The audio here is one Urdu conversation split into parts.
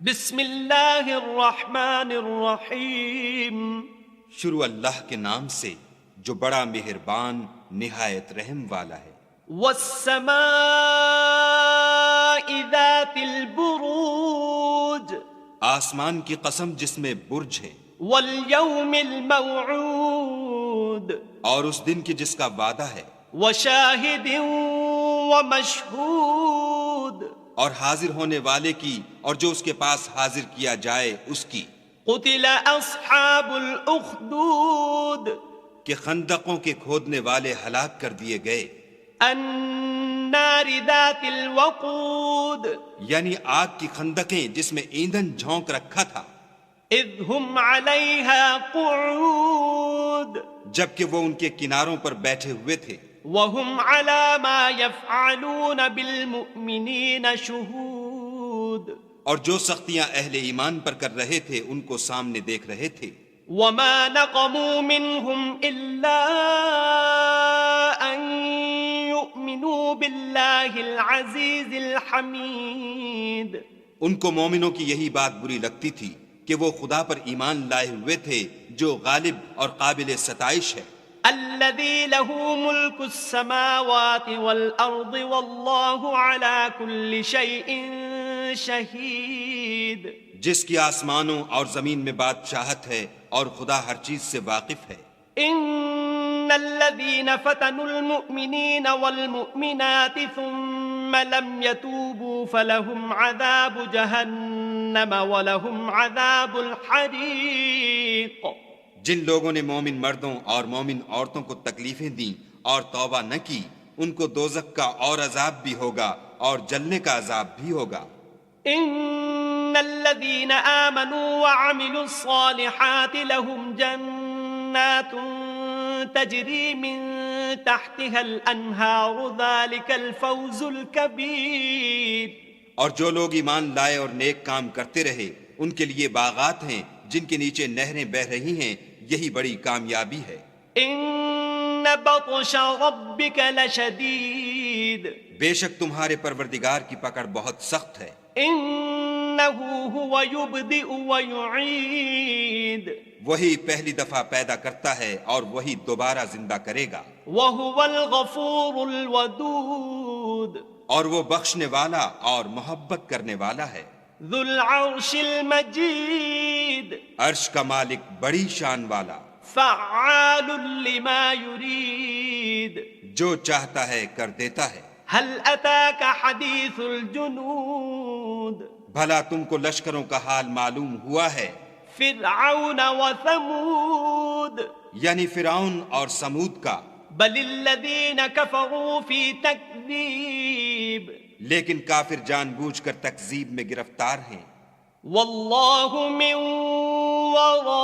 بسم اللہ الرحمن الرحیم. شروع اللہ کے نام سے جو بڑا مہربان نہایت رحم والا ہے. والسماء ذات البروج. آسمان کی قسم جس میں برج ہے. والیوم الموعود. اور اس دن کی جس کا وعدہ ہے. وشاہد ومشہود. اور حاضر ہونے والے کی اور جو اس کے پاس حاضر کیا جائے اس کی. قتل اصحاب الاخدود. کہ خندقوں کے کھودنے والے ہلاک کر دیے گئے. النار ذات الوقود. یعنی آگ کی خندقیں جس میں ایندھن جھونک رکھا تھا. اذ ہم علیہا قعود. جبکہ وہ ان کے کناروں پر بیٹھے ہوئے تھے. وهم على ما يفعلون بالمؤمنين شهود. اور جو سختیاں اہل ایمان پر کر رہے تھے ان کو سامنے دیکھ رہے تھے. وما نقموا منهم إلا أن يؤمنوا بالله العزيز الحميد. ان کو مومنوں کی یہی بات بری لگتی تھی کہ وہ خدا پر ایمان لائے ہوئے تھے جو غالب اور قابل ستائش ہے. الذي له ملك السماوات والأرض والله على كل شيء شهيد. جس کی آسمانوں اور زمین میں بادشاہت ہے اور خدا ہر چیز سے واقف ہے. ان الذين فتنوا المؤمنين والمؤمنات ثم لم يتوبوا فلهم عذاب جهنم ولهم عذاب الحريق. جن لوگوں نے مومن مردوں اور مومن عورتوں کو تکلیفیں دیں اور توبہ نہ کی ان کو دوزخ کا اور عذاب بھی ہوگا اور جلنے کا عذاب بھی ہوگا. ان الذين آمنوا وعملوا الصالحات لهم جنات تجري من تحتها الانهار ذلك الفوز الكبير. اور جو لوگ ایمان لائے اور نیک کام کرتے رہے ان کے لیے باغات ہیں جن کے نیچے نہریں بہہ رہی ہیں. یہی بڑی کامیابی ہے. ان بطش ربک لشدید. بے شک تمہارے پروردگار کی پکڑ بہت سخت ہے. انه هو يبدئ ويعيد. وہی پہلی دفعہ پیدا کرتا ہے اور وہی دوبارہ زندہ کرے گا. وهو الغفور الودود. اور وہ بخشنے والا اور محبت کرنے والا ہے. ذو العرش المجید. عرش کا مالک بڑی شان والا. فعال لما يريد. جو چاہتا ہے کر دیتا ہے. هل اتاك حدیث الجنود. بھلا تم کو لشکروں کا حال معلوم ہوا ہے. فرعون وثمود. یعنی فرعون اور سمود کا. بل الذین کفروا فی تکذیب. لیکن کافر جان بوجھ کر تکذیب میں گرفتار ہیں. واللہ من ورائہم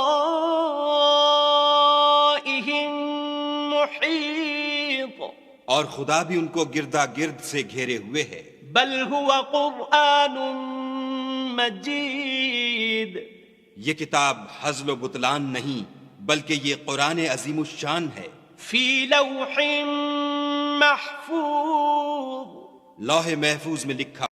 محیط. اور خدا بھی ان کو گردا گرد سے گھیرے ہوئے ہے. بل هو قرآن مجید. یہ کتاب ہزل و بطلان نہیں بلکہ یہ قرآن عظیم الشان ہے. فی لوح محفوظ. لوح محفوظ میں لکھا